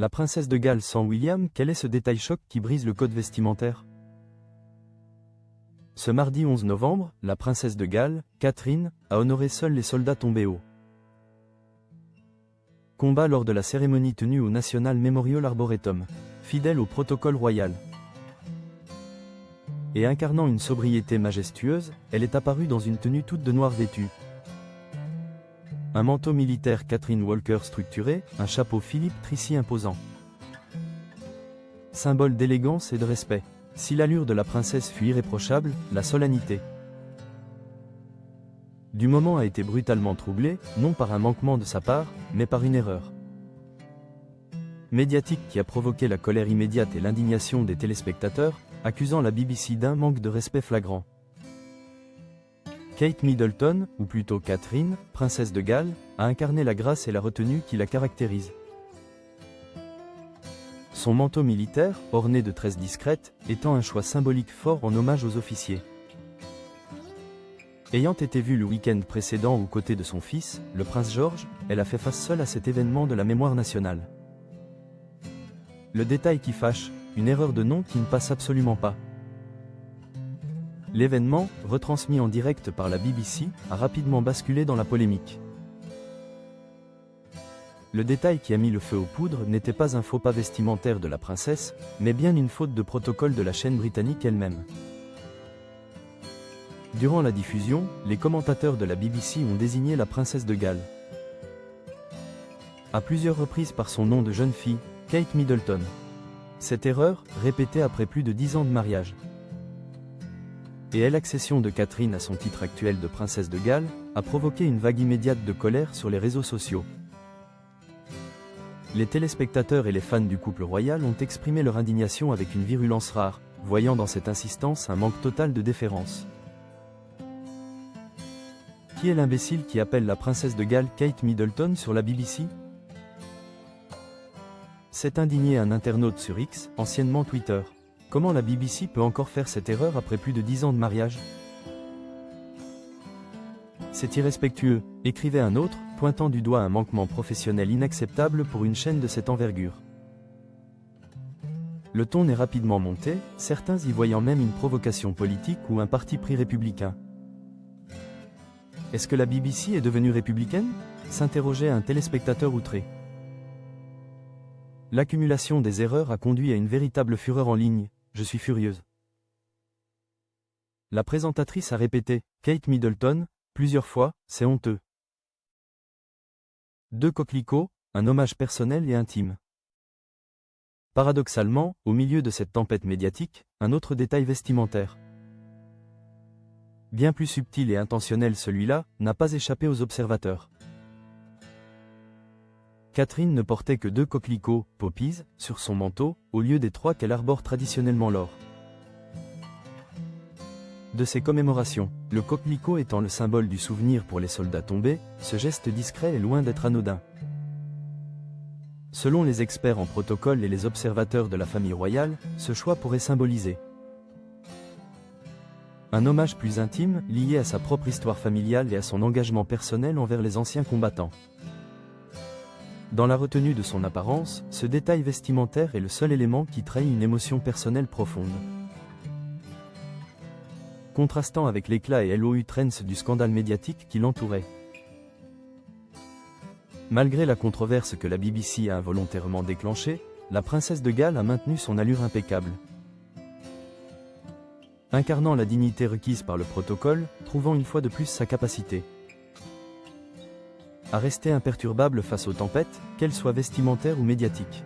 La princesse de Galles sans William, quel est ce détail choc qui brise le code vestimentaire? Ce mardi 11 novembre, la princesse de Galles, Catherine, a honoré seule les soldats tombés au combat lors de la cérémonie tenue au National Memorial Arboretum, fidèle au protocole royal. Et incarnant une sobriété majestueuse, elle est apparue dans une tenue toute de noir vêtue. Un manteau militaire Catherine Walker structuré, un chapeau Philippe Tracy imposant. Symbole d'élégance et de respect. Si l'allure de la princesse fut irréprochable, la solennité du moment a été brutalement troublée, non par un manquement de sa part, mais par une erreur médiatique qui a provoqué la colère immédiate et l'indignation des téléspectateurs, accusant la BBC d'un manque de respect flagrant. Kate Middleton, ou plutôt Catherine, princesse de Galles, a incarné la grâce et la retenue qui la caractérisent. Son manteau militaire, orné de tresses discrètes, étant un choix symbolique fort en hommage aux officiers. Ayant été vue le week-end précédent aux côtés de son fils, le prince George, elle a fait face seule à cet événement de la mémoire nationale. Le détail qui fâche, une erreur de nom qui ne passe absolument pas. L'événement, retransmis en direct par la BBC, a rapidement basculé dans la polémique. Le détail qui a mis le feu aux poudres n'était pas un faux pas vestimentaire de la princesse, mais bien une faute de protocole de la chaîne britannique elle-même. Durant la diffusion, les commentateurs de la BBC ont désigné la princesse de Galles à plusieurs reprises par son nom de jeune fille, Kate Middleton. Cette erreur, répétée après plus de 10 ans de mariage, et l'accession de Catherine à son titre actuel de princesse de Galles, a provoqué une vague immédiate de colère sur les réseaux sociaux. Les téléspectateurs et les fans du couple royal ont exprimé leur indignation avec une virulence rare, voyant dans cette insistance un manque total de déférence. Qui est l'imbécile qui appelle la princesse de Galles Kate Middleton sur la BBC? S'est indigné un internaute sur X, anciennement Twitter. Comment la BBC peut encore faire cette erreur après plus de 10 ans de mariage? C'est irrespectueux, écrivait un autre, pointant du doigt un manquement professionnel inacceptable pour une chaîne de cette envergure. Le ton est rapidement monté, certains y voyant même une provocation politique ou un parti pris républicain. Est-ce que la BBC est devenue républicaine? S'interrogeait un téléspectateur outré. L'accumulation des erreurs a conduit à une véritable fureur en ligne. Je suis furieuse. La présentatrice a répété « Kate Middleton » plusieurs fois, c'est honteux. 2 coquelicots, un hommage personnel et intime. Paradoxalement, au milieu de cette tempête médiatique, un autre détail vestimentaire, bien plus subtil et intentionnel celui-là, n'a pas échappé aux observateurs. Catherine ne portait que 2 coquelicots, poppies, sur son manteau, au lieu des 3 qu'elle arbore traditionnellement lors de ses commémorations. Le coquelicot étant le symbole du souvenir pour les soldats tombés, ce geste discret est loin d'être anodin. Selon les experts en protocole et les observateurs de la famille royale, ce choix pourrait symboliser un hommage plus intime, lié à sa propre histoire familiale et à son engagement personnel envers les anciens combattants. Dans la retenue de son apparence, ce détail vestimentaire est le seul élément qui trahit une émotion personnelle profonde. Contrastant avec l'éclat et l'outrance du scandale médiatique qui l'entourait. Malgré la controverse que la BBC a involontairement déclenchée, la princesse de Galles a maintenu son allure impeccable. Incarnant la dignité requise par le protocole, prouvant une fois de plus sa capacité à rester imperturbable face aux tempêtes, qu'elles soient vestimentaires ou médiatiques.